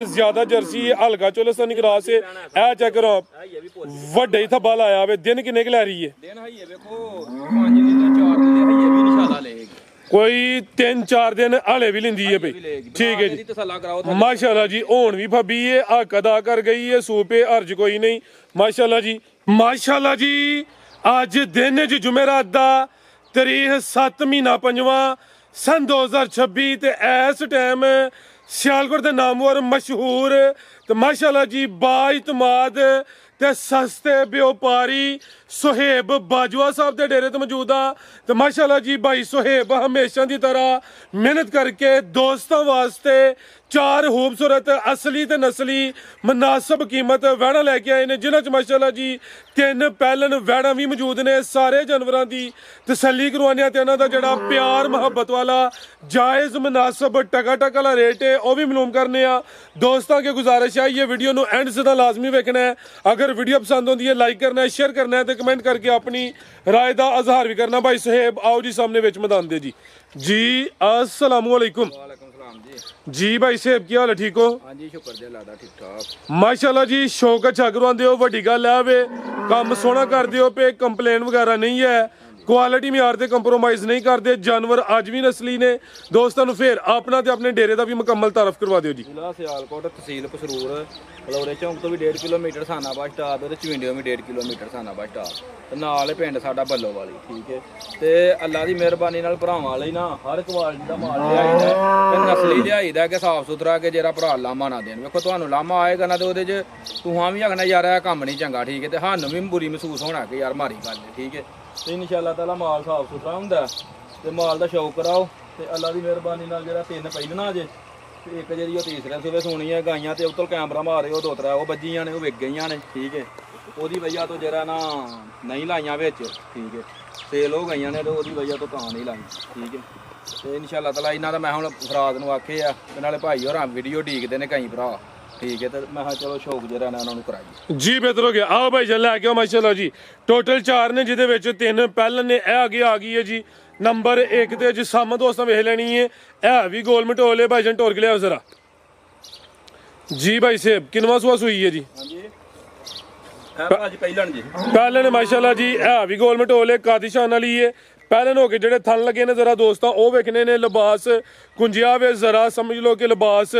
ज्यादा जर्सी हल्का चोलस्तानी क्रॉस है ए चेक करो ਵੱਡਾ ਹੀ ਥੱਬਾ ਲਾਇਆ ਵੇ ਦਿਨ ਕਿੰਨੇ ਕਿ ਲੈ ਰਹੀ ਹੈ ਦਿਨ ਹਈਏ ਵੇਖੋ 5 ਲੀਟਰ 4 ਲੀਟਰ ਹਈਏ ਵੀ ਨਿਸ਼ਾਲਾ ਲਏਗੀ ਕੋਈ 3-4 ਦਿਨ ਹਾਲੇ ਵੀ ਲੈਂਦੀ ਹੈ ਬਈ ਠੀਕ ਹੈ ਜੀ ਤਸੱਲਾ ਕਰਾਓ ਮਾਸ਼ਾਅੱਲਾ ਜੀ ਹੁਣ ਵੀ ਫੱਬੀ ਹੈ ਹੱਕ ਅਦਾ ਕਰ ਗਈ ਹੈ ਸੂਪੇ ਅਰਜ ਕੋਈ ਨਹੀਂ ਮਾਸ਼ਾਅੱਲਾ ਜੀ ਅੱਜ ਦਿਨ ਜ ਜੁਮੇਰਾਤ ਦਾ ਤਾਰੀਖ 7 ਮਹੀਨਾ 5ਵਾਂ सन 2026 ਤੇ ਇਸ ਟਾਈਮ सियालकोट के नामवर मशहूर तो माशाल्लाह जी बाइतमाद ते सस्ते व्यापारी सुहेब बाजवा साहब के डेरे तो मौजूद हाँ तो माशाल्लाह जी भाई सुहेब हमेशा की तरह मेहनत करके दोस्तों वास्ते 4 खूबसूरत असली ते नस्ली मुनासिब कीमत वैड़ा लैके आए ने जिन्हां च माशाल्लाह जी 3 पैलन वैड़ा भी मौजूद ने सारे जानवरों की तसल्ली करवाने ते इन्हां दा जिहड़ा प्यार मुहब्बत वाला जायज़ मुनासिब टका वाला रेट है वह भी मालूम करने दोस्तों की गुजारिश है ये वीडियो नूं एंड से लाजमी वेखना है अगर वीडियो पसंद होती है लाइक करना है शेयर करना है तो कमेंट करके अपनी राय का इजहार भी करना भाई सुहेब आओ जी सामने विच मैदान दे जी अस्सलाम वालेकुम जी भाई साहब की हाल है ठीक हो हाँ जी शुक्र जी अल्लाह दा ठीक ठाक माशाल्लाह जी शौक अच्छा करवाते हो वड्डी गल है वे काम सोहना करते हो पे कंप्लेन वगैरह नहीं है क्वालिटी म्यार ते कंप्रोमाइज नहीं करते जानवर अज भी नस्ली ने दोस्तों फिर अपना ते अपने डेरे का भी मुकम्मल तारफ करवा दियो जी जिला सियालकोट तहसील पसरूर बलौरे चौंक तो भी 1.5 किलोमीटर सानाबाद स्टाप है चविंडियों भी 1.5 किलोमीटर सानाबाद स्टाप ते नाल पिंड साडा बल्लो वाली ठीक है ते अल्लाह दी मेहरबानी नाल भरावां लई ना हर क्वालिटी दा माल लिआईदा ते नस्ली लिआईदा कि साफ सुथरा कि जेरा भरा लामा ना देन वेखो तुहानू लामा आएगा ना ते ओहदे च तुहां भी आखना यार ਇਹ ਕੰਮ नहीं चंगा ठीक है ते सानू भी बुरी महसूस होना कि यार मारी गल ठीक है ਤੇ ਇਨਸ਼ਾਅੱਲਾ ਤਾਲਾ ਮਾਲ ਸਾਫ ਸੁਥਰਾ ਹੁੰਦਾ ਤੇ ਮਾਲ ਦਾ ਸ਼ੌਕ ਕਰਾਓ ਤੇ ਅੱਲਾ ਦੀ ਮਿਹਰਬਾਨੀ ਨਾਲ ਜਿਹੜਾ 3 ਪਹਿਲਣਾ ਜੇ ਤੇ ਇੱਕ ਜਿਹੜੀ ਉਹ ਤੀਸਰੇ ਸੂਬੇ ਸੋਣੀ ਹੈ ਗਾਈਆਂ ਤੇ ਉੱਤੋਂ ਕੈਮਰਾ ਮਾਰੇ ਉਹ 2-3 ਉਹ ਵੱਜੀਆਂ ਨੇ ਉਹ ਵਿਕ ਗਈਆਂ ਨੇ ਠੀਕ ਹੈ ਉਹਦੀ ਵਜ੍ਹਾ ਤੋਂ ਜਿਹੜਾ ਨਾ ਨਹੀਂ ਲਾਈਆਂ ਵਿੱਚ ਠੀਕ ਹੈ ਸੇਲ ਹੋ ਗਈਆਂ ਨੇ ਤੇ ਉਹਦੀ ਵਜ੍ਹਾ ਤੋਂ ਤਾਂ ਨਹੀਂ ਲਾਈਆਂ ਠੀਕ ਹੈ ਤੇ ਇਨਸ਼ਾਅੱਲਾ ਤਾਲਾ ਇਹਨਾਂ ਦਾ ਮੈਂ ਹੁਣ ਫਰਾਦ ਨੂੰ ਆਖੇ ਆ ਤੇ ਨਾਲੇ ਭਾਈ ਹੋਰਾਂ ਵੀਡੀਓ ਡੀਕਦੇ ਨੇ ਕਈ ਭਰਾ ठीक है तो मैं चलो शौक जरा ना उन्होंने कराई जी बेहतर हो गया आओ भाई चल लैके आओ माशाल्लाह जी टोटल 4 ने जिहदे विच 3 पैहलन ने आ गई है जी नंबर 1 ते जी सामने दोस्तों वेख लेनी है भी गोल मटोल है भाईजान टोर के लिया जरा जी भाई साहब किनवा सुआ सुई है जी पैहलन माशाल्लाह जी भी गोल मटोल है कादिशान वाली है पैहलन हो के जेडे थन लगे ने जरा दोस्तों वो वेखने ने लिबास कुंजिया वे जरा समझ लो कि लिबास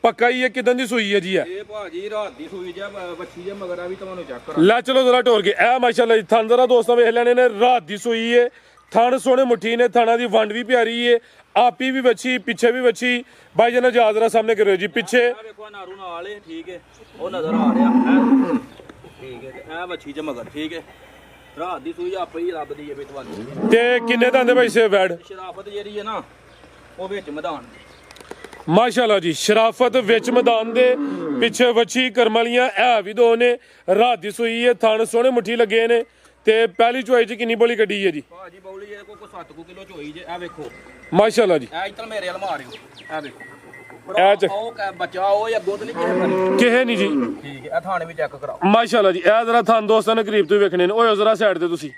पक्का ही है किदन दी सूई है जी है ये भाजी रात दी सूई जा बच्ची जे मगर भी ਤੁਹਾਨੂੰ ਚੈੱਕ ਕਰਾ ਲੈ ਚਲੋ ਜ਼ਰਾ ਟੋਰ ਕੇ ਇਹ ਮਾਸ਼ਾਅੱਲਾ ਜੀ ਥਣ ਜ਼ਰਾ ਦੋਸਤਾਂ ਵੇਖ ਲੈਣੇ ਨੇ ਰਾਤ ਦੀ ਸੂਈ ਹੈ ਥਣ ਸੋਹਣੇ ਮੁੱਠੀ ਨੇ ਥਣਾ ਦੀ ਵੰਡ ਵੀ ਪਿਆਰੀ ਹੈ ਆਪੀ ਵੀ ਬੱਚੀ ਪਿੱਛੇ ਵੀ ਬੱਚੀ ਭਾਈ ਜਨਾ ਜਾ ਜ਼ਰਾ ਸਾਹਮਣੇ ਕਰਿਓ ਜੀ ਪਿੱਛੇ ਵੇਖੋ ਨਾਰੂ ਨਾਲ ਹੈ ਠੀਕ ਹੈ ਉਹ ਨਜ਼ਰ ਆ ਰਿਹਾ ਠੀਕ ਹੈ ਇਹ ਬੱਚੀ ਜੇ ਮਗਰ ਠੀਕ ਹੈ ਰਾਤ ਦੀ ਸੂਈ ਆਪੇ ਹੀ ਰੱਬ ਦੀ ਹੈ ਵੀ ਤੁਹਾਨੂੰ ਤੇ ਕਿੰਨੇ ਦੰਦੇ ਭਾਈ ਸੇ ਬੈਡ ਸ਼ਰਾਫਤ ਜਿਹੜੀ ਹੈ ਨਾ ਉਹ ਵਿੱਚ ਮੈਦਾਨ माशाल्लाह जी शराफत विच मैदान दे पिछे वच्छी करमलियां है भी दो ने रात दी सूई है थण सोहणे मुट्ठी लगे ने ते पहली चोई च किन्नी बोली कड्डी है जी भाजी बौली ये को 7 किलो चोई जे ए वेखो माशाल्लाह जी ए इधर मेरे वाल मारियो ए वेखो ए ओ बच्चा ओ या गोद नहीं किहे नहीं जी ठीक है ए थाने भी चेक कराओ माशाल्लाह जी ए जरा थण दोस्तां ने करीब तो वेखने ने ओए जरा साइड ते तुसी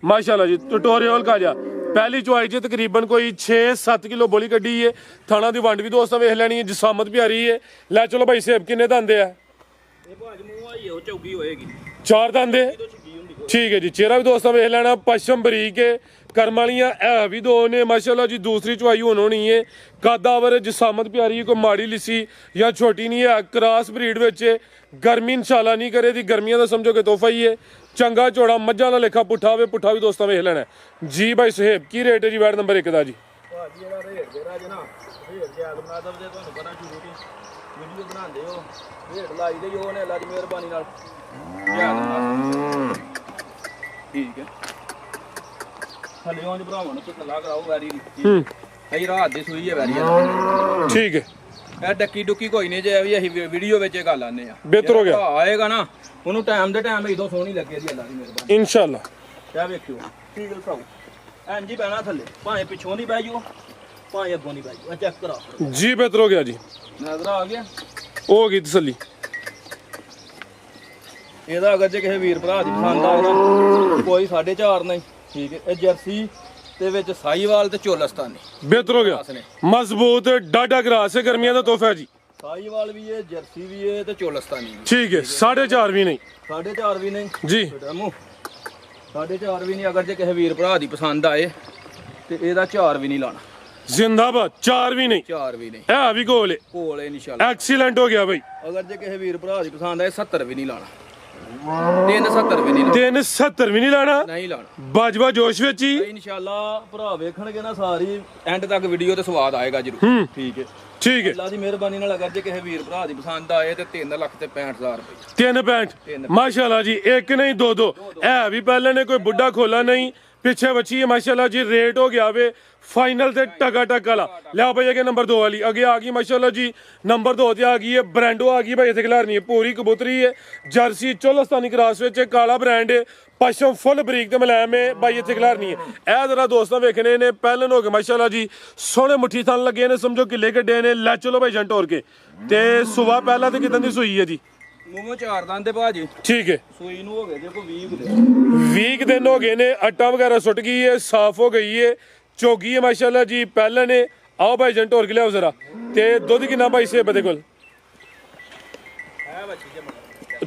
माशाल्लाह जी ट्यूटोरियल का जा पहली चुआई च तकरीबन कोई 6-7 किलो बोली कड्डी है थाना दी वंड भी दोस्तों वेख लेनी है जिसामत प्यारी है लै चलो भाई साहब किन्ने दंदे है ये भाजी मुंह आई हो चौगी होएगी 4 दंदे ठीक है जी चेहरा भी दोस्तों वेख लेना पश्चिम बरीक है करम वालियां है भी दो ने माशाल्लाह जी दूसरी चुआई होनी होनी है कदावर जिसामत प्यारी है कोई माड़ी लिसी या छोटी नहीं है क्रॉस ब्रीड विच गर्मी इंशाल्लाह नहीं करे दी गर्मियां दा समझो कि तोहफा ही है चंगा चौड़ा मज्झां दा लेखा पुट्ठा वे पुट्ठा भी दोस्तों वेख लेना जी भाई सुहेब की रेट है जी वैड नंबर 1 दा जी भाजी जेड़ा रेट जेरा जे ना रेट जे आदम आदम दे ਤੁਹਾਨੂੰ ਪਤਾ ਸ਼ੁਰੂ ਤੋਂ ਵੀਡੀਓ ਬਣਾਉਂਦੇ ਹੋ ਰੇਟ ਲਾਈ ਦੇ ਜੋ ਨੇ ਅੱਲਾ ਦੀ ਮਿਹਰਬਾਨੀ ਨਾਲ ਠੀਕ ਹੈ ਥੱਲੇ ਉਂਝ ਭਰਾਵਾਂ ਨੂੰ ਤਸੱਲਾ ਕਰਾਓ ਵੈਰੀ ਸਹੀ ਰਾਤ ਦੀ ਸੂਈ ਹੈ ਵੈਰੀ ਠੀਕ ਹੈ ਇਹ ਡੱਕੀ ਡੁੱਕੀ ਕੋਈ ਨਹੀਂ ਜੇ ਵੀ ਅਸੀਂ ਵੀਡੀਓ ਵਿੱਚ ਇਹ ਗੱਲ ਆਨੇ ਆ ਬਿਹਤਰ ਹੋ ਗਿਆ ਆਏਗਾ ਨਾ ਉਹਨੂੰ ਟਾਈਮ ਦੇ ਟਾਈਮ ਇਦੋਂ ਸੋਹਣੀ ਲੱਗੇ ਦੀ ਅੱਲਾ ਦੀ ਮਿਹਰਬਾਨੀ इंशाल्लाह ਕਿਆ ਵੇਖਿਓ ਠੀਕ ਹੈ ਭਰਾਓ ਐਂ ਜੀ ਪੈਣਾ ਥੱਲੇ ਭਾਵੇਂ ਪਿੱਛੋਂ ਦੀ ਬਹਿ ਜਾਓ ਭਾਵੇਂ ਅੱਗੋਂ ਦੀ ਬਹਿ ਜਾਓ ਚੈੱਕ ਕਰਾਓ जी बेहतर हो गया जी ਨਜ਼ਰ ਆ ਗਿਆ होगी तसल्ली ਇਹਦਾ ਅਗਰ ਜੇ ਕਿਸੇ ਵੀਰ ਭਰਾ ਦੀ ਪਸੰਦ ਆਏ ਨਾ ਕੋਈ 4.5 ਨਹੀਂ ਠੀਕ ਹੈ ਇਹ ਜਰਸੀ ਤੇ ਵਿੱਚ ਸਾਈਵਾਲ ਤੇ ਚੋਲਸਤਾਨੀ बेहतर हो गया मजबूत डाडा ग्रास है गर्मियां दा तोहफा है जी ਸਾਈਵਾਲ ਵੀ ਹੈ, ਜਰਸੀ ਵੀ ਹੈ ਤੇ ਚੋਲਸਤਾਨੀ ਵੀ। ਠੀਕ ਹੈ 4.5 ਵੀ ਨਹੀਂ 4.5 ਵੀ ਨਹੀਂ ਜੀ। 4.5 ਵੀ ਨਹੀਂ। ਅਗਰ ਜੇ ਕਿਸੇ ਵੀਰ ਭਰਾ ਦੀ ਪਸੰਦ ਆਏ ਤੇ ਇਹਦਾ 4 ਵੀ ਨਹੀਂ ਲਾਣਾ। ਜ਼ਿੰਦਾਬਾਦ 4 ਵੀ ਨਹੀਂ 4 ਵੀ ਨਹੀਂ। ਇਹ ਵੀ ਕੋਲੇ ਕੋਲੇ ਇਨਸ਼ਾਅੱਲਾ। ਐਕਸੀਲੈਂਟ ਹੋ ਗਿਆ ਬਈ। ਅਗਰ ਜੇ ਕਿਸੇ ਵੀਰ ਭਰਾ ਦੀ ਪਸੰਦ ਆਏ 70 ਵੀ ਨਹੀਂ ਲਾਣਾ। 370 ਵੀ ਨਹੀਂ ਲਾਣਾ। 370 ਵੀ ਨਹੀਂ ਲਾਣਾ। ਨਹੀਂ ਲਾਣਾ। ਬਾਜਵਾ ਜੋਸ਼ ਵਿੱਚ ਹੀ ਇਨਸ਼ਾਅੱਲਾ ਭਰਾ ਵੇਖਣਗੇ ਨਾ ਸਾਰੀ ਐਂਡ ਤੱਕ ਵੀਡੀਓ ਤੇ ਸਵਾਦ ਆਏਗਾ ਜਰੂਰ। ਠੀਕ ਹੈ ਠੀਕ ਹੈ। ਅੱਲਾ ਦੀ ਮਿਹਰਬਾਨੀ ਨਾਲ ਅਗਰ ਜੇ ਕਿਸੇ ਵੀਰ ਭਰਾ ਦੀ ਪਸੰਦ ਆਏ ਤੇ 3,65,000 ਰੁਪਏ। 3.65 ਮਾਸ਼ਾਅੱਲਾ ਜੀ। ਇੱਕ ਨਹੀਂ ਦੋ ਦੋ। ਇਹ ਵੀ ਪਹਿਲੇ ਨੇ ਕੋਈ ਬੁੱਢਾ ਖੋਲਾ ਨਹੀਂ, ਪਿੱਛੇ ਬੱਚੀ ਹੈ ਮਾਸ਼ਾਅੱਲਾ ਜੀ। ਰੇਟ ਹੋ ਗਿਆ ਵੇ ਫਾਈਨਲ ਤੇ ਟਕਾ ਟਕ ਵਾਲਾ। ਲਿਆ ਭਾਈ ਅਗੇ ਨੰਬਰ 2 ਵਾਲੀ ਅੱਗੇ ਆ ਗਈ ਮਾਸ਼ਾਅੱਲਾ ਜੀ। ਨੰਬਰ 2 ਤੇ ਆ ਗਈ ਹੈ ਬ੍ਰਾਂਡੋ ਆ ਗਈ ਭਾਈ। ਇੱਥੇ ਖਿਲਾਰਨੀ ਹੈ ਪੂਰੀ ਕਬੂਤਰੀ ਹੈ, ਜਰਸੀ ਚੋਲਸਤਾਨੀ ਕ੍ਰਾਸ ਵਿੱਚ ਕਾਲਾ ਬ੍ਰਾਂਡ ਹੈ, ਪਸ਼ਮ ਫੁੱਲ ਬਰੀਕ ਤੇ ਮਲਾਇਮ ਹੈ ਭਾਈ। ਇੱਥੇ ਖਿਲਾਰਨੀ ਹੈ। ਇਹ ਜਰਾ ਦੋਸਤਾਂ ਵੇਖਣੇ ਨੇ ਪਹਿਲਨ ਹੋ ਗਏ ਮਾਸ਼ਾਅੱਲਾ ਜੀ। ਸੋਹਣੇ ਮੁੱਠੀ ਥਣ ਲੱਗੇ ਨੇ, ਸਮਝੋ ਕਿੱਲੇ ਕੱਢੇ ਨੇ। ਲੈ ਚਲੋ ਭਾਈ ਜੰਟ ਹੋਰ ਕੇ ਤੇ ਸੁਬਾ ਪਹਿਲਾਂ ਤੇ ਕਿਦਾਂ ਦੀ ਸੂਈ ਹੈ ਜੀ? ਮੂੰਹੋਂ 4 ਦੰਦ ਦੇ ਭਾਜੀ। ਠੀਕ ਹੈ। ਸੂਈ ਨੂੰ ਹੋ ਗਏ ਜੇ ਕੋਈ 20 ਦਿਨ। 20 ਦਿਨ ਹੋ ਗਏ ਨੇ। ਅੱਟਾ ਵਗੈਰਾ ਸੁੱਟ ਗਈ ਹੈ, ਸਾਫ਼ ਹੋ ਗਈ ਹੈ, ਚੋਗੀ ਹੈ ਮਾਸ਼ਾਅੱਲਾ ਜੀ। ਪਹਿਲਾਂ ਨੇ ਆਓ ਭਾਈ ਜੰਟ ਹੋਰ ਕੇ ਲਿਆਓ ਜ਼ਰਾ। ਤੇ ਦੁੱਧ ਕਿੰਨਾ ਭਾਈ ਸੇਬ ਦੇ ਕੋਲ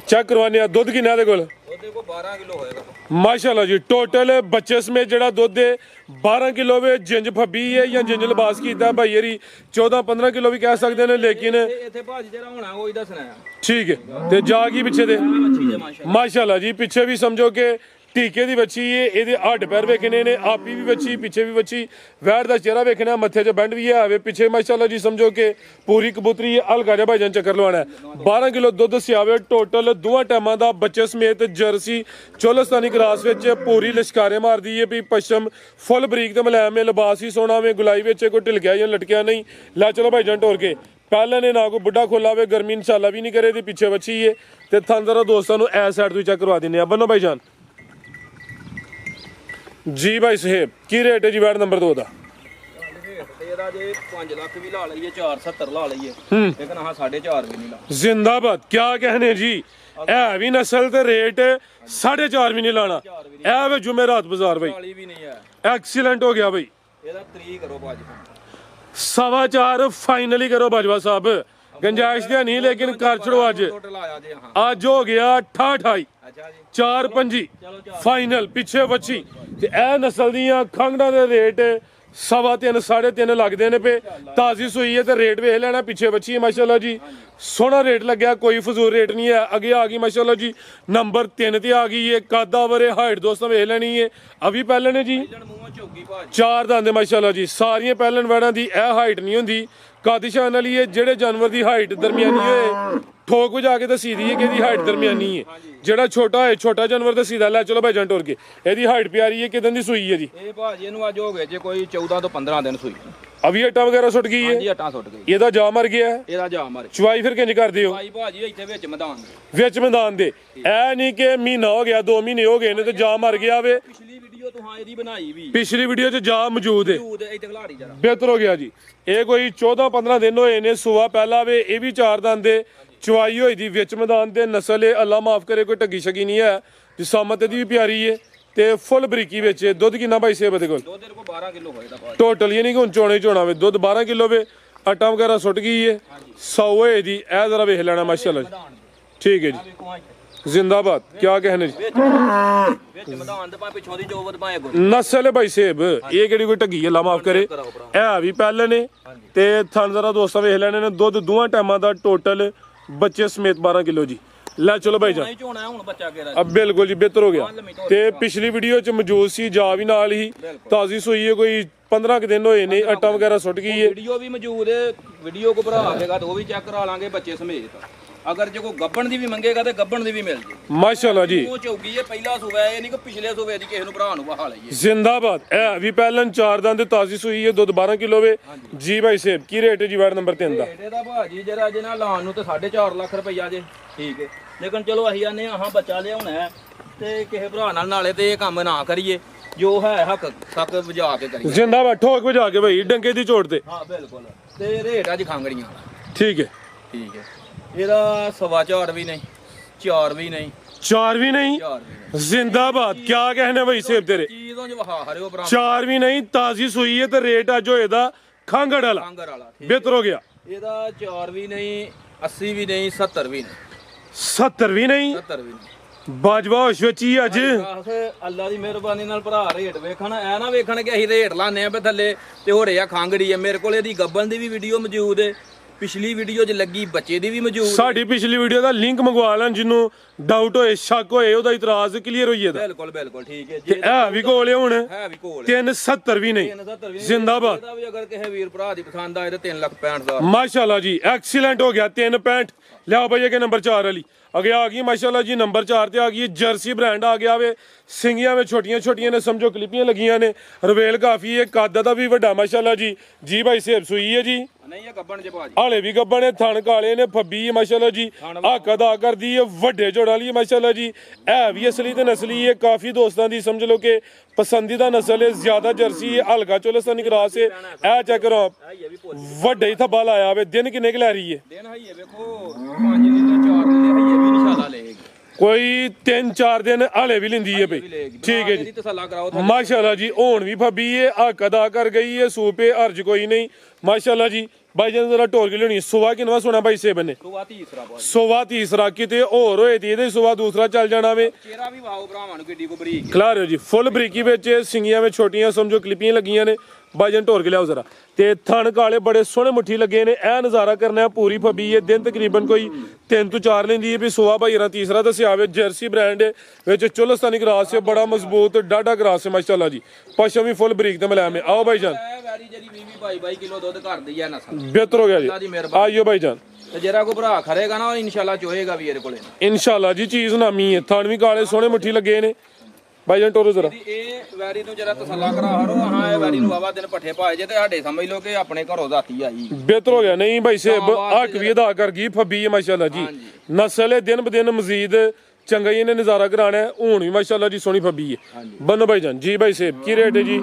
ਚੈੱਕ ਕਰਵਾਨੇ ਆ? ਦੁੱਧ ਕਿੰਨਾ ਦੇ ਕੋਲ? ਉਹਦੇ ਕੋਲ 12 ਕਿਲੋ ਹੋਏਗਾ ਮਾਸ਼ਾਅੱਲਾ ਜੀ। ਟੋਟਲ ਬੱਚੇ ਸਮੇਤ ਜਿਹੜਾ ਦੁੱਧ ਹੈ 12 ਕਿਲੋ ਵੇ। ਜਿੰਜ ਫੱਬੀ ਹੈ ਜਾਂ ਜਿੰਜ ਲਿਬਾਸ ਕੀਤਾ ਭਾਈ ਯਰੀ 14-15 ਕਿਲੋ ਵੀ ਕਹਿ ਸਕਦੇ ਨੇ। ਲੇਕਿਨ ਇੱਥੇ ਭਾਜੀ ਜਿਹੜਾ ਹੋਣਾ ਉਹ ਹੀ ਦੱਸਣਾ ਆ। ਠੀਕ ਹੈ। ਤੇ ਜਾ ਗਈ ਪਿੱਛੇ ਦੇ ਮੱਛੀ ਦੇ ਮਾਸ਼ਾਅੱਲਾ। ਮਾਸ਼ਾਅੱਲਾ ਜੀ। ਪਿੱਛੇ ਵੀ ਸਮਝੋ ਕਿ ਟੀਕੇ ਦੀ ਬੱਚੀ ਹੈ। ਇਹਦੇ ਹੱਡ ਪੈਰ ਵੇਖਣੇ ਨੇ, ਆਪੀ ਵੀ ਬੱਚੀ, ਪਿੱਛੇ ਵੀ ਬੱਚੀ, ਵੈੜ ਦਾ ਚਿਹਰਾ ਵੇਖਣਾ, ਮੱਥੇ 'ਚ ਬੈਂਡ ਵੀ ਹੈ ਪਿੱਛੇ ਮਾਸ਼ਾਅੱਲਾ ਜੀ। ਸਮਝੋ ਕਿ ਪੂਰੀ ਕਬੂਤਰੀ ਹੈ। ਹਲਕਾ ਜਿਹਾ ਭਾਈਜਾਨ ਚੱਕਰ ਲਵਾਉਣਾ। 12 ਕਿਲੋ ਦੁੱਧ ਸਿਆਵੇ ਟੋਟਲ ਦੋਵਾਂ ਟਾਈਮਾਂ ਦਾ। ਬੱਚੇ ਸਮੇਤ ਜਰਸੀ ਚੋਲਸਤਾਨੀ ਕ੍ਰਾਸ ਵਿੱਚ ਪੂਰੀ ਲਿਸ਼ਕਾਰੇ ਮਾਰਦੀ ਹੈ ਵੀ ਪਸ਼ਮ ਫੁੱਲ ਬਰੀਕ ਤੇ ਮਲਾਇਮ ਹੈ। ਲਿਬਾਸ ਹੀ ਸੋਹਣਾ ਵੇ, ਗੁਲਾਈ ਵਿੱਚ ਕੋਈ ਢਿਲਕਿਆ ਜਾਂ ਲਟਕਿਆ ਨਹੀਂ। ਲੈ ਚਲੋ ਭਾਈਜਾਨ ਟੋਰ ਕੇ ਪਹਿਲਾਂ ਨੇ ਨਾ ਕੋਈ ਬੁੱਢਾ ਖੋਲਾ ਵੇ, ਗਰਮੀ ਇਨਸ਼ਾਅੱਲਾ ਵੀ ਨਹੀਂ ਕਰੇ। ਤੇ ਪਿੱਛੇ ਬੱਚੀ ਹੈ ਤੇ ਥੰਦਰਾ ਦੋਸਤਾਂ ਨੂੰ ਐ ਸਾਈਡ ਤੋਂ ਚੈੱਕ ਕਰਵਾ ਦਿੰਦੇ ਆ। ਬੰਨੋ ਭਾਈਜਾਨ ਜੀ। ਭਾਈ ਸਾਹਿਬ ਕੀ ਰੇਟ ਹੈ ਜੀ ਵੈੜ ਨੰਬਰ 2 ਦਾ? ਇਹਦਾ ਜੇ 5 ਲੱਖ ਵੀ ਲਾ ਲਈਏ, 470 ਲਾ ਲਈਏ, ਲੇਕਿਨ ਆਹ 4.5 ਵੀ ਨਹੀਂ ਲਾ। ਜ਼ਿੰਦਾਬਾਦ। ਕਿਆ कहने जी। ਇਹ ਵੀ ਨਸਲ ਤੇ ਰੇਟ 4.5 ਵੀ ਨਹੀਂ ਲਾਣਾ। ਇਹ ਵੇ ਜੁਮੇਰਾਤ ਬਾਜ਼ਾਰ ਭਾਈ। 40 ਵੀ ਨਹੀਂ ਹੈ। ਐਕਸੀਲੈਂਟ ਹੋ ਗਿਆ ਭਾਈ। ਇਹਦਾ 3 ਕਰੋ ਭਾਜੀ। 4.25 ਫਾਈਨਲੀ ਕਰੋ ਬਾਜਵਾ ਸਾਹਿਬ। ਗੰਜਾਇਸ਼ ਤੇ ਨਹੀਂ ਲੇਕਿਨ ਕਰ ਛੜੋ ਅੱਜ। ਟੋਟਲ ਆਇਆ ਜੇ। ਹਾਂ ਅੱਜ ਹੋ ਗਿਆ 28 ਅੱਛਾ ਜੀ। 4-5 ਫਾਈਨਲ ਪਿੱਛੇ ਬੱਚੀ। ਤੇ ਇਹ ਨਸਲ ਦੀਆਂ ਖੰਗੜਾਂ ਦੇ ਰੇਟ 3.5 3.5 ਲੱਗਦੇ ਨੇ ਪਏ। ਤਾਜ਼ੀ ਸੂਈ ਹੈ ਤੇ ਰੇਟ ਵੇਖ ਲੈਣਾ। ਪਿੱਛੇ ਬੱਚੀ ਹੈ ਮਾਸ਼ਾਅੱਲਾ ਜੀ। ਸੋਹਣਾ ਰੇਟ ਲੱਗਿਆ, ਕੋਈ ਫਜ਼ੂਲ ਰੇਟ ਨਹੀਂ ਹੈ। ਅੱਗੇ ਆ ਗਈ ਮਾਸ਼ਾਅੱਲਾ ਜੀ ਨੰਬਰ 3 ਤੇ ਆ ਗਈ ਹੈ। ਕਾਦਾ ਵਰੇ ਹਾਈਟ ਦੋਸਤਾਂ ਵੇਖ ਲੈਣੀ ਹੈ। ਅਭੀ ਪਹਿਲਾਂ ਨੇ ਜੀ ਮੂੰਹੋਂ ਝੋਗੀ ਭਾਜੀ। 4 ਦੰਦ ਮਾਸ਼ਾਅੱਲਾ ਜੀ। ਸਾਰੀਆਂ ਪਹਿਲਣ ਵੜਾਂ ਦੀ ਇਹ ਹਾਈਟ ਨਹੀਂ ਹੁੰਦੀ। ਕਾਦਿਸ਼ਾਨ ਵਾਲੀ ਹੈ। ਜਿਹੜੇ ਜਾਨਵਰ ਦੀ ਹਾਈਟ ਦਰਮਿਆਨੀ ਹੋਏ ਠੋਕ ਵਜਾ ਕੇ ਦੱਸੀ ਦੀ ਹੈ ਕਿ ਇਹਦੀ ਹਾਈਟ ਦਰਮਿਆਨੀ ਹੈ। ਜਿਹੜਾ ਛੋਟਾ ਹੈ ਛੋਟਾ ਜਾਨਵਰ ਦੱਸੀਦਾ। ਲੈ ਚਲੋ ਭਾਈ ਜੰਟ ਹੋਰ ਕੇ ਇਹਦੀ ਹਾਈਟ ਪਿਆਰੀ ਹੈ। ਕਿਦਾਂ ਦੀ ਸੂਈ ਹੈ ਜੀ? ਇਹ ਭਾਜੀ ਇਹਨੂੰ ਅੱਜ ਹੋ ਗਏ ਜੇ ਕੋਈ 14 ਤੋਂ 15 ਦਿਨ ਸੂਈ। ਅਭੀ ਅੱਟਾ ਵਗੈਰਾ ਸੁੱਟ ਗਈ ਹੈ। ਹਾਂਜੀ ਹਟਾਂ ਸੁੱਟ ਗਈ। ਇਹਦਾ ਜਾ ਮਰ ਗਿਆ ਹੈ। ਇਹਦਾ ਜਾ ਮਾਰੇ। ਚਵਾਈ ਫਿਰ ਕਿੰਜ ਕਰਦੇ ਹੋ? ਭਾਈ ਭਾਜੀ ਇੱਥੇ ਵਿੱਚ ਮੈਦਾਨ ਦੇ ਵਿੱਚ ਮੈਦਾਨ ਦੇ। ਐ ਨਹੀਂ ਕਿ ਮਹੀਨਾ ਹੋ ਗਿਆ 2 ਮਹੀਨੇ ਹੋ ਗਏ ਨੇ ਤੇ ਜਾ ਮਰ ਗਿਆ ਵੇ। ਪਿਛਲੀ ਵੀਡੀਓ ਤੋਂ ਹਾਂ ਇਹਦੀ ਬਣਾਈ ਵੀ ਪਿਛਲੀ ਵੀਡੀਓ 'ਚ ਜਾ ਮੌਜੂਦ ਹੈ। ਦੂਦ ਇੱਥੇ ਖਿਲਾੜੀ ਜਰਾ ਬਿਹਤਰ ਹੋ ਗਿਆ ਜੀ। ਇਹ ਕੋਈ 14-15 ਦਿਨ ਹੋਏ ਨੇ। ਸੂਆ ਪਹਿਲਾ ਵੇ। ਇਹ ਵੀ 4 ਦੰਦ ਦੇ। ਚਵਾਈ ਹੋਈ ਦੀ ਵਿੱਚ ਮੈਦਾਨ ਦੇ। ਨਸਲ ਹੈ ਅੱਲਾ ਮਾਫ ਕਰੇ ਕੋਈ ਢੱਗੀ ਸ਼ਗੀ ਨਹੀਂ ਹੈ। ਜਿਸਾਮਤ ਇਹਦੀ ਵੀ ਪਿਆਰੀ ਹੈ ਤੇ ਫੁੱਲ ਬਰੀਕੀ ਵਿੱਚ। ਦੁੱਧ ਕਿੰਨਾ ਭਾਈ ਸੇਬ ਦੇ ਕੋਲ? ਦੁੱਧ ਦੇ ਕੋਲ 12 ਕਿਲੋ ਹੋਏਗਾ ਭਾਜੀ। ਟੋਟਲ ਇਹ ਨਹੀਂ ਕਿ ਹੁਣ ਚੋਣੇ ਚੋਣਾ ਵੇ। ਦੁੱਧ 12 ਕਿਲੋ ਵੇ। ਆਟਾ ਵਗੈਰਾ ਸੁੱਟ ਗਈ ਹੈ। 100 ਹੋਏ ਦੀ। ਇਹ ਜ਼ਰਾ ਵੇਖ ਲੈਣਾ ਮਾਸ਼ਾਅੱਲਾ ਜੀ। ਠੀਕ ਹੈ ਜੀ। ਜ਼ਿੰਦਾਬਾਦ। ਕਿਆ कहने ਜੀ? ਵਿੱਚ ਮੈਦਾਨ ਦੇ ਪਾ ਪਿਛੋਂ ਦੀ ਜੋਵਤ ਪਾਏ ਕੋ ਨਸਲ ਹੈ ਭਾਈ ਸੇਬ। ਇਹ ਕਿਹੜੀ ਕੋਈ ਢੱਗੀ ਹੈ? ਅੱਲਾ ਮਾਫ ਕਰੇ। ਇਹ ਵੀ ਪਹਿਲੇ ਨੇ ਤੇ ਥਣ ਜ਼ਰਾ ਦੋਸਤਾਂ ਵੇਖ ਲੈਣੇ ਨੇ। ਦੁੱਧ ਦੋਵਾਂ ਟਾਈਮਾਂ ਦਾ ਟੋਟਲ ਬੱਚੇ ਸਮੇਤ 12 ਕਿਲੋ ਜੀ। ਲੈ ਚਲੋ ਭਾਈ ਜਾਨ। ਝੋਣਾ ਹੁਣ ਬੱਚਾ ਕਿਹੜਾ ਅਬ ਬਿਲਕੁਲ ਜੀ ਬਿਹਤਰ ਹੋ ਗਿਆ। ਤੇ ਪਿਛਲੀ ਵੀਡੀਓ 'ਚ ਮੌਜੂਦ ਸੀ। ਜਾ ਵੀ ਨਾਲ ਹੀ ਤਾਜ਼ੀ ਸੂਈ ਹੈ। ਕੋਈ 15 ਕੁ ਦਿਨ ਹੋਏ ਨੇ। ਆਟਾ ਵਗੈਰਾ ਸੁੱਟ ਗਈ ਹੈ। ਵੀਡੀਓ ਵੀ ਮੌਜੂਦ ਹੈ। ਵੀਡੀਓ ਕੋ ਭਰਾ ਆਵੇਗਾ ਤਾਂ ਉਹ ਵੀ ਚੈੱਕ ਕਰਾ ਲਾਂਗੇ ਬੱਚੇ ਸਮੇਤ। ਅਗਰ ਜੇ ਕੋਈ ਗੱਬਣ ਦੀ ਵੀ ਮੰਗੇਗਾ ਤੇ ਗੱਬਣ ਦੀ ਵੀ ਮਿਲ ਜੇ। ਮਾਸ਼ਾਅੱਲਾ ਜੀ। ਉਹ ਚੌਗੀ ਹੈ ਪਹਿਲਾ ਸੂਬਾ ਹੈ। ਇਹ ਨਹੀਂ ਕਿ ਪਿਛਲੇ ਸੂਬੇ ਦੀ ਕਿਸੇ ਨੂੰ ਭਰਾ ਨੂੰ ਬਹਾ ਲਈਏ। ਜ਼ਿੰਦਾਬਾਦ। ਇਹ ਵੀ ਪਹਿਲਾਂ 4 ਦੰਦ ਤਾਜ਼ੀ ਸੂਈ ਹੈ। ਦੁੱਧ 12 ਕਿਲੋ ਵੇ ਜੀ ਭਾਈ ਸੇਬ। ਕੀ ਰੇਟ ਹੈ ਜੀ ਵਾਰ ਨੰਬਰ 3 ਦਾ? ਇਹਦਾ ਭਾਜੀ ਜਰਾ ਜੇ ਨਾ ਲਾਣ ਨੂੰ ਤੇ 4.5 ਲੱਖ ਰੁਪਈਆ ਜੇ। ਠੀਕ ਹੈ ਲੇਕਿਨ ਚਲੋ ਅਸੀਂ ਆਨੇ ਆਹਾਂ ਬੱਚਾ ਲਿਆਉਣਾ ਹੈ ਤੇ ਕਿਸੇ ਭਰਾ ਨਾਲ ਨਾਲੇ ਤੇ ਇਹ ਕੰਮ ਨਾ ਕਰੀਏ। ਜੋ ਹੈ ਹੱਕ ਤੱਕ ਵਜਾ ਕੇ ਕਰੀਏ। ਜ਼ਿੰਦਾਬਾਦ। ਠੋਕ ਵਜਾ ਕੇ ਭਾਈ ਡੰਕੇ ਦੀ ਚੋਟ ਤੇ। ਹਾਂ ਬਿਲਕੁਲ। ਤੇ ਰੇਟ ਅੱਜ ਖਾਂਗੜੀਆਂ ਵਾਲਾ। ਠੀਕ ਹੈ। ਠੀਕ ਹੈ। ਇਹਦਾ 4.25 ਵੀ ਨਹੀਂ, 4 ਵੀ ਨਹੀਂ, 4 ਵੀ ਨਹੀਂ। 4 ਵੀ ਨਹੀਂ। ਜ਼ਿੰਦਾਬਾਦ। ਕਿਆ कहने भाई ਸੇਬ ਤੇਰੇ? ਚੀਜ਼ੋਂ ਚ ਵਹਾ ਹਰਿਓ ਭਰਾ। 4 ਵੀ ਨਹੀਂ। ਤਾਜ਼ੀ ਸੂਈ ਹੈ ਤੇ ਰੇਟ ਅੱਜ ਹੋਏ ਦਾ ਖਾਂਗੜ ਵਾਲਾ। ਖਾਂਗਰ ਵਾਲਾ। ਠੀਕ ਬਿਹਤਰ ਹੋ ਗਿਆ। ਇਹਦਾ 4 ਵੀ ਨਹੀਂ 80 ਵੀ ਨਹੀਂ 70 ਵੀ ਨਹੀਂ 70 ਵੀ ਨਹੀਂ 70 ਵੀ ਨਹੀਂ ਬਾਜਵਾ ਹੋਸ਼ ਵਿੱਚ ਹੀ ਅੱਜ ਬਸ ਅੱਲਾ ਦੀ ਮਿਹਰਬਾਨੀ ਨਾਲ ਭਰਾ ਰੇਟ ਵੇਖਣ ਐ ਨਾ ਵੇਖਣ ਕਿ ਅਸੀਂ ਰੇਟ ਲਾਣੇ ਆ ਪੇ ਥੱਲੇ ਤੇ ਹੋ ਰਿਹਾ ਖਾਂਗੜੀ ਆ। ਮੇਰੇ ਕੋਲ ਇਹਦੀ ਗੱਬਨ ਦੀ ਵੀ ਵੀਡੀਓ ਮੌਜੂਦ ਹੈ, ਪਿਛਲੀ ਵੀਡੀਓ 'ਚ ਲੱਗੀ ਬੱਚੇ ਦੀ ਵੀ ਮੌਜੂਦ। ਸਾਡੀ ਪਿਛਲੀ ਵੀਡੀਓ ਦਾ ਲਿੰਕ ਮੰਗਵਾ ਲੈਣ, ਜਿਹਨੂੰ ਡਾਊਟ ਹੋਏ ਸ਼ੱਕ ਹੋਏ ਉਹਦਾ ਇਤਰਾਜ਼ ਕਲੀਅਰ ਹੋਈ ਇਹਦਾ। ਬਿਲਕੁਲ ਬਿਲਕੁਲ ਠੀਕ ਹੈ ਤੇ ਜੀ। ਇਹ ਵੀ ਕੋਲ ਹੁਣ ਹੈ ਵੀ ਕੋਲ 370 ਵੀ ਨਹੀਂ 370 ਵੀ ਜ਼ਿੰਦਾਬਾਦ। ਇਹਦਾ ਵੀ ਅਗਰ ਕਿਸੇ ਵੀਰ ਭਰਾ ਦੀ ਪਸੰਦ ਆਏ ਤਾਂ 3,65,000 ਮਾਸ਼ਾਅੱਲਾ ਜੀ ਐਕਸੀਲੈਂਟ ਹੋ ਗਿਆ 365। ਲਿਆਓ ਭਈਆ ਕੇ ਨੰਬਰ 4 ਵਾਲੀ ਅੱਗੇ ਆ ਗਈ ਮਾਸ਼ਾਅੱਲਾ ਜੀ। ਨੰਬਰ 4 ਤੇ ਆ ਗਈ ਜਰਸੀ ਬ੍ਰਾਂਡ ਆ ਗਿਆ ਵੇ। ਸਿੰਗੀਆਂ ਵਿੱਚ ਛੋਟੀਆਂ ਛੋਟੀਆਂ ਨੇ, ਸਮਝੋ ਕਲਿੱਪੀਆਂ ਲੱਗੀਆਂ ਨੇ। ਰਵੇਲ ਕਾਫੀ ਹੈ, ਕੱਦ ਦਾ ਵੀ ਵੱਡਾ ਮਾਸ਼ਾਅੱਲਾ ਜੀ। ਜੀ ਭਾਈ ਸੇਬ ਸੂਈ ਹੈ ਜੀ, ਨਹੀਂ ਇਹ ਗੱਬਣ ਚ ਭਾਜੀ ਹਾਲੇ ਵੀ ਗੱਬਣ ਨੇ, ਥਣ ਕਾਲੇ ਨੇ, ਫੱਬੀ ਹੈ ਮਾਸ਼ਾਅੱਲਾ ਜੀ। ਹੱਕ ਅਦਾ ਕਰਦੀ ਹੈ, ਵੱਡੇ ਜੋੜਾਂ ਵਾਲੀ ਮਾਸ਼ਾਅੱਲਾ ਜੀ। ਇਹ ਵੀ ਅਸਲੀ ਤੇ ਨਸਲੀ ਹੈ, ਕਾਫੀ ਦੋਸਤਾਂ ਦੀ ਸਮਝ ਲਓ ਕਿ ਪਸੰਦੀਦਾ ਨਸਲ ਹੈ। ਜ਼ਿਆਦਾ ਜਰਸੀ ਹੈ, ਹਲਕਾ ਚੋਲਸਤਾਨੀ ਕਰਾਸ ਹੈ। ਇਹ ਚੈੱਕ ਕਰੋ, ਇਹ ਵੀ ਭੁੱਲ ਵੱਡੇ ਹੀ ਥੱਬਾ ਲਾਇਆ ਵੇ। ਦਿਨ ਕਿੰਨੇ ਕੁ ਲੈ ਰਹੀ ਹੈ? ਦਿਨ ਹਈਏ ਵੇਖੋ 5 ਲੀਟਰ 4 ਲੀਟਰ ਹਈਏ ਵੀ ਨਿਸ਼ਾਨਾ ਲਏਗੀ, ਕੋਈ 3-4 ਦਿਨ ਹਾਲੇ ਵੀ ਲੈਂਦੀ ਹੈ ਬਈ। ਠੀਕ ਹੈ ਜੀ, ਤਸੱਲਾ ਕਰਾਓ। ਮਾਸ਼ਾਅੱਲਾ ਜੀ। ਹੁਣ ਵੀ ਫੱਬੀ ਹੈ, ਹੱਕ ਅਦਾ ਕਰ ਗਈ ਹੈ, ਸੂਪੇ ਹਰਜ ਕੋਈ ਨਹੀਂ ਮਾਸ਼ਾਅੱਲਾ ਜੀ। ਬਾਈ ਜਨ ਜ਼ਰਾ ਢੋਲ ਕੇ ਲਿਆਉਣੀ। ਸੁਵਾ ਕਿਨਵਾ ਸੋਣਾ ਬਾਈ ਸੇਬ ਨੇ? ਸੁਵਾ ਤੀਸਰਾ ਬਾਜੀ, ਸੁਵਾ ਤੀਸਰਾ। ਕਿਤੇ ਹੋਰ ਹੋਏ ਤੇ ਇਹਦੇ ਸੁਵਾ ਦੂਸਰਾ ਚੱਲ ਜਾਣਾ ਵੇ। ਚਿਹਰਾ ਵੀ ਵਾਓ ਭਰਾਵਾਂ ਨੂੰ ਕਿੱਡੀ ਕੋ ਬਰੀਕ ਖਿਲਾਰਿਓ ਜੀ, ਫੁੱਲ ਬਰੀਕੀ ਵਿੱਚ, ਸਿੰਗੀਆਂ ਵਿੱਚ ਛੋਟੀਆਂ, ਸਮਝੋ ਕਲਿੱਪੀਆਂ ਲੱਗੀਆਂ ਨੇ। ਬਾਜਨ ਢੋਰ ਕੇ ਲਿਆਓ ਜ਼ਰਾ। ਤੇ ਥਣ ਕਾਲੇ ਬੜੇ ਸੋਹਣੇ ਮੁੱਠੀ ਲੱਗੇ ਨੇ। ਇਹ ਨਜ਼ਾਰਾ ਕਰਨਾ ਹੈ, ਪੂਰੀ ਫੱਬੀ ਹੈ। ਦਿਨ ਤਕਰੀਬਨ ਕੋਈ 3 ਤੋਂ 4 ਲੈਂਦੀ ਹੈ ਵੀ। ਸੁਆ ਭਾਈ ਰਾਂ ਤੀਸਰਾ ਦੱਸਿਆ ਵੇ। ਜਰਸੀ ਬ੍ਰਾਂਡ ਵਿੱਚ ਚੋਲਸਤਾਨੀ ਕਰਾਸ ਹੈ, ਬੜਾ ਮਜ਼ਬੂਤ ਡਾਢਾ ਕਰਾਸ ਹੈ ਮਾਸ਼ਾਅੱਲਾ ਜੀ। ਪਸ਼ਮ ਵੀ ਫੁੱਲ ਬਰੀਕ ਤੇ ਮਲਾਮ ਹੈ। ਆਓ ਭਾਈ ਜਾਨ, ਇਹ ਵੈਰੀ ਜਿਹੜੀ 20-22 ਕਿਲੋ ਦੁੱਧ ਘਰਦੀ ਆ ਨਸਲ। ਬਿਹਤਰ ਹੋ ਗਿਆ ਜੀ। ਅੱਲਾ ਦੀ ਮਿਹਰਬਾਨੀ। ਆਈਓ ਭਾਈ ਜਾਨ, ਤੇ ਜਿਹੜਾ ਕੋ ਭਰਾ ਖਰੇਗਾ ਨਾ ਉਹ ਇਨਸ਼ਾਅੱਲਾ ਚੋਏਗਾ ਵੀ ਇਹਦੇ ਕੋਲੇ। ਇਨਸ਼ਾਅੱਲਾ ਜੀ। ਚੀਜ਼ ਨਾਮੀ ਹੈ, ਥਣ ਵੀ ਕਾਲੇ ਸੋਹਣੇ ਮੁੱਠੀ ਲੱਗੇ ਨੇ। ਭਾਈ ਜਾਨ ਟੋਰੋ ਜ਼ਰਾ। ਇਹ ਵੈਰੀ ਨੂੰ ਜਰਾ ਤਸੱਲਾ ਕਰਾ ਹਰੋ। ਹਾਂ ਇਹ ਵੈਰੀ ਨੂੰ ਵਾਵਾ ਦਿਨ ਪੱਠੇ ਪਾਏ ਜੇ ਤੇ ਸਾਡੇ ਸਮਝ ਲਓ ਕਿ ਆਪਣੇ ਘਰੋਂ ਦਾਤੀ ਆਈ। ਬਿਹਤਰ ਹੋ ਗਿਆ। ਨਹੀਂ ਭਾਈ ਸੇਬ ਹੱਕ ਵੀ ਅਦਾ ਕਰ ਗਈ, ਫੱਬੀ ਹੈ ਮਾਸ਼ਾਅੱਲਾ ਜੀ। ਨਸਲ ਹੈ, ਦਿਨ ਬ ਦਿਨ ਮਜ਼ੀਦ ਚੰਗਾ ਹੀ ਇਹਨੇ ਨਜ਼ਾਰਾ ਕਰਾਣਾ ਹੈ। ਹੁਣ ਵੀ ਮਾਸ਼ਾਅੱਲਾ ਜੀ ਸੋਹਣੀ ਫੱਬੀ ਹੈ। ਬੰਨੋ ਭਾਈ ਜਾਨ। ਜੀ ਭਾਈ ਸੇਬ ਕੀ ਰੇਟ ਹੈ ਜੀ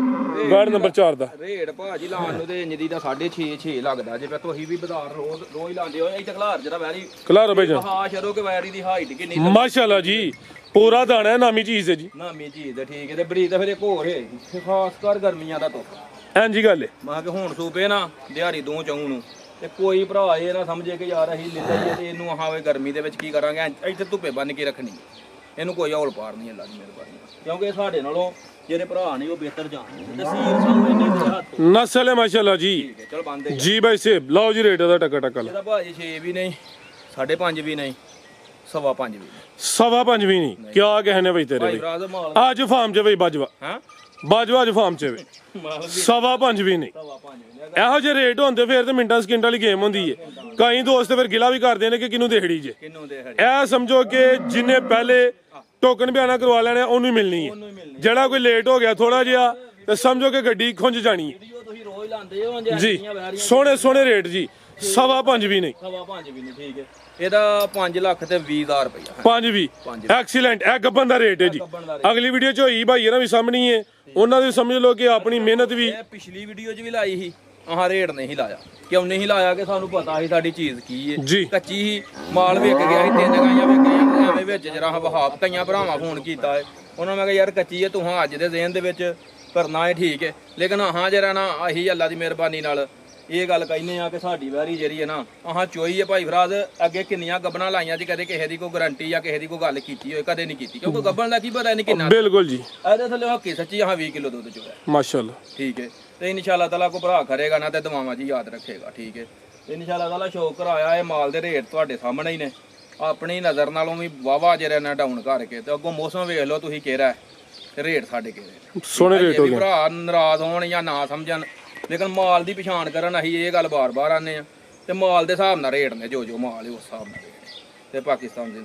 ਗਾਰਡ ਨੰਬਰ 4 ਦਾ? ਰੇਟ ਭਾਜੀ ਲਾਣ ਨੂੰ ਤੇ ਇੰਜ ਦੀ ਦਾ 6.5 ਲੱਗਦਾ ਜੇ। ਪੈ ਤੁਸੀਂ ਵੀ ਬਾਜ਼ਾਰ ਰੋਜ਼ ਹੀ ਲਾਉਂਦੇ ਹੋ। ਇੱਥੇ ਖਲਾਰ ਜਿਹੜਾ ਵੈਰੀ ਖਿਲਾਰੋ ਭਾਈ ਜਾਨ। ਹਾਂ ਸ਼ਰੋ ਕਿ ਵੈਰੀ ਦੀ ਹਾਈਟ ਕਿੰਨੀ ਮਾਸ਼ਾਅੱਲਾ ਜੀ, ਪੂਰਾ ਦਾਣਾ ਹੈ, ਨਾਮੀ ਚੀਜ਼ ਹੈ ਜੀ। ਨਾਮੀ ਚੀਜ਼ ਹੈ, ਠੀਕ ਹੈ। ਤੇ ਬਰੀਕ ਤਾਂ ਫਿਰ ਇੱਕ ਹੋਰ ਹੈ, ਖਾਸ ਕਰ ਗਰਮੀਆਂ ਦਾ ਧੁੱਪ। ਇੰਜੀ ਗੱਲ ਹੈ। ਮੈਂ ਕਿ ਹੁਣ ਸੂਪੇ ਨਾ ਦਿਹਾੜੀ ਦੋ ਚੌਂ ਨੂੰ ਤੇ ਕੋਈ ਭਰਾ ਇਹ ਨਾ ਸਮਝੇ ਕਿ ਯਾਰ ਅਸੀਂ ਲੈ ਲਈਏ ਤੇ ਇਹਨੂੰ ਆਵੇ ਗਰਮੀ ਦੇ ਵਿੱਚ ਕੀ ਕਰਾਂਗੇ, ਇੱਥੇ ਧੁੱਪੇ ਬੰਨ ਕੇ ਰੱਖਣੀ। ਇਹਨੂੰ ਕੋਈ ਹੌਲ ਪਾਰ ਨਹੀਂ ਅੱਲਾ ਦੀ ਮਿਹਰਬਾਨੀ, ਕਿਉਂਕਿ ਸਾਡੇ ਨਾਲੋਂ ਜਿਹੜੇ ਭਰਾ ਨੇ ਉਹ ਬਿਹਤਰ ਜਾਣਦੇ ਤੇ ਸੀਰ ਸਾਨੂੰ ਇੰਨੇ ਦੇ ਹੱਥ ਨਸਲ ਹੈ ਮਾਸ਼ਾਅੱਲਾ ਜੀ। ਠੀਕ ਹੈ। ਚਲ ਬੰਦੇ ਜੀ ਭਾਈ ਸੇਬ ਲਾਓ ਜੀ ਰੇਟ ਦਾ ਟਕਾ ਟਕਾ। ਇਹਦਾ ਭਾਜੀ 6 ਵੀ ਨਹੀਂ, 5.5 ਵੀ ਨਹੀਂ, 5.5 ਵੀ ਨਹੀਂ, 5.5 ਵੀ ਨਹੀਂ। ਕੀ ਕਹਿਣੇ ਭਾਈ ਤੇਰੇ ਭਾਈ ਬਈ? ਭਰਾ ਦਾ ਮਾਲ ਅੱਜ ਫਾਰਮ 'ਚ ਬਈ ਬਾਜਵਾ, ਹਾਂ ਬਾਜਵਾ ਅੱਜ ਫਾਰਮ 'ਚ ਵੇ। ਮਾਲ ਵੀ 5.5 ਵੀ ਨਹੀਂ। 5.5 ਵੀ ਨਹੀਂ। ਇਹੋ ਜਿਹੇ ਰੇਟ ਹੁੰਦੇ ਫਿਰ ਤੇ ਮਿੰਟਾਂ ਸਕਿੰਟਾਂ ਵਾਲੀ ਗੇਮ ਹੁੰਦੀ ਹੈ। ਕਈ ਦੋਸਤ ਫਿਰ ਗਿਲਾ ਵੀ ਕਰਦੇ ਨੇ ਕਿ ਕਿਹਨੂੰ ਦੇਹੜੀ ਜੇ। ਕਿੰਨੂ ਦੇ ਇਹ ਸਮਝੋ ਕਿ ਜਿੰਨੇ ਪਹਿਲੇ ਟੋਕਨ ਬਿਆਨਾ ਕਰਵਾ ਲੈਣੇ ਉਹਨੂੰ ਹੀ ਮਿਲਣੀ ਹੈ। ਜਿਹੜਾ ਕੋਈ ਲੇਟ ਹੋ ਗਿਆ ਥੋੜਾ ਜਿਹਾ ਤੇ ਸਮਝੋ ਕਿ ਗੱਡੀ ਖੁੰਝ ਜਾਣੀ ਹੈ ਵੀਡੀਓ ਤੁਸੀਂ ਰੋਜ਼ ਲਾਉਂਦੇ ਹੋ ਜੀ। ਸੋਹਣੇ ਸੋਹਣੇ ਰੇਟ ਜੀ। 5.5 ਵੀ ਨਹੀਂ। 5.5 ਵੀ ਨਹੀਂ, ਠੀਕ ਹੈ। ਇਹਦਾ 5 ਲੱਖ ਤੇ 20,000 ਰੁਪਇਆ। 5 ਵੀ ਐਕਸੀਲੈਂਟ। ਇਹ ਗੱਬਨ ਦਾ ਰੇਟ ਹੈ ਜੀ। ਅਗਲੀ ਵੀਡੀਓ 'ਚ ਹੋਈ ਭਾਈ ਇਹਨਾਂ ਵੀ ਸਾਹਮਣੀ ਹੈ, ਉਹਨਾਂ ਦੀ ਸਮਝ ਲਓ ਕਿ ਆਪਣੀ ਮਿਹਨਤ ਵੀ। ਇਹ ਪਿਛਲੀ ਵੀਡੀਓ 'ਚ ਵੀ ਲਾਈ ਸੀ, ਆਹ ਰੇਟ ਨਹੀਂ ਲਾਇਆ। ਕਿਉਂ ਨਹੀਂ ਲਾਇਆ ਕਿ ਸਾਨੂੰ ਪਤਾ ਸੀ ਸਾਡੀ ਚੀਜ਼ ਕੀ ਜੀ। ਹੈ। ਕੱਚੀ ਹੀ ਮਾਲ ਵਿਕ ਗਿਆ ਸੀ, 3 ਗਾਈਆਂ ਵਿਕ ਗਈਆਂ ਐਵੇਂ ਵਿੱਚ ਜਰਾ ਵਹਾਬ। ਕਈਆਂ ਭਰਾਵਾਂ ਫੋਨ ਕੀਤਾ ਹੈ, ਉਹਨਾਂ ਮੈਂ ਕਿਹਾ ਯਾਰ ਕੱਚੀ ਹੈ, ਤੂੰ ਅੱਜ ਦੇ ਜ਼ਿਹਨ ਦੇ ਵਿੱਚ ਕਰਨਾ ਹੈ ਠੀਕ ਹੈ, ਲੇਕਿਨ ਹਾਂ ਜਰਾ ਨਾ ਆਹੀ ਅੱਲਾ ਦੀ ਮਿਹਰਬਾਨੀ ਨਾਲ ਇਹ ਗੱਲ ਕਹਿੰਦੇ ਆ ਕਿ ਸਾਡੀ ਵੈਰੀ ਜਿਹੜੀ ਹੈ ਨਾ ਆਹ ਚੋਈ ਹੈ ਭਾਈ ਫਰਾਜ਼। ਅੱਗੇ ਕਿੰਨੀਆਂ ਗੱਬਣਾ ਲਾਈਆਂ ਜੀ, ਕਦੇ ਕਿਸੇ ਦੀ ਕੋਈ ਗਾਰੰਟੀ ਜਾਂ ਕਿਸੇ ਦੀ ਕੋਈ ਗੱਲ ਕੀਤੀ ਹੋਏ ਕਦੇ ਨਹੀਂ ਕੀਤੀ, ਕਿਉਂਕਿ ਗੱਬਣ ਦਾ ਕੀ ਪਤਾ ਨਹੀਂ ਕਿੰਨਾ। ਬਿਲਕੁਲ ਜੀ। ਇਹਦੇ ਥੱਲੇ ਹੱਕੀ ਸੱਚੀ ਆਹ 20 ਕਿਲੋ ਦੁੱਧ ਚੋਇਆ ਮਾਸ਼ਾਅੱਲਾ, ਠੀਕ ਹੈ। ਤੇ ਇਨਸ਼ਾਅੱਲਾ ਤਾਲਾ ਕੋ ਭਰਾ ਕਰੇਗਾ ਨਾ ਤੇ ਦੁਆਵਾਂ ਜੀ ਯਾਦ ਰੱਖੇਗਾ, ਠੀਕ ਹੈ। ਤੇ ਇਨਸ਼ਾਅੱਲਾ ਤਾਲਾ ਸ਼ੌਕ ਕਰਾਇਆ। ਇਹ ਮਾਲ ਦੇ ਰੇਟ ਤੁਹਾਡੇ ਸਾਹਮਣੇ ਹੀ ਨੇ, ਆਪਣੀ ਨਜ਼ਰ ਨਾਲੋਂ ਵੀ ਵਾਵਾ ਜਿਹੜਾ ਨਾ ਡਾਊਨ ਕਰਕੇ। ਤੇ ਅੱਗੋਂ ਮੌਸਮ ਵੇਖ ਲਓ ਤੁਸੀਂ ਕਿਹੜਾ ਤੇ ਰੇਟ ਸਾਡੇ ਕਿਹੜੇ ਸੋਹਣੇ ਰੇਟ ਹੋ ਗਏ। ਭਰਾ ਨਾਰਾਜ਼ ਹੋਣ ਜਾਂ ਨਾ ਸਮਝਣ, ਲੇਕਿਨ ਮਾਲ ਦੀ ਪਛਾਣ ਕਰਨ ਅਸੀਂ ਇਹ ਗੱਲ ਬਾਰ-ਬਾਰ ਆਨੇ ਆ। ਤੇ ਮਾਲ ਦੇ ਹਿਸਾਬ ਨਾਲ ਰੇਟ ਨੇ, ਜੋ ਮਾਲ ਹੈ ਉਸ ਹਿਸਾਬ ਨਾਲ ਰੇਟ। ਤੇ ਪਾਕਿਸਤਾਨ ਦੇ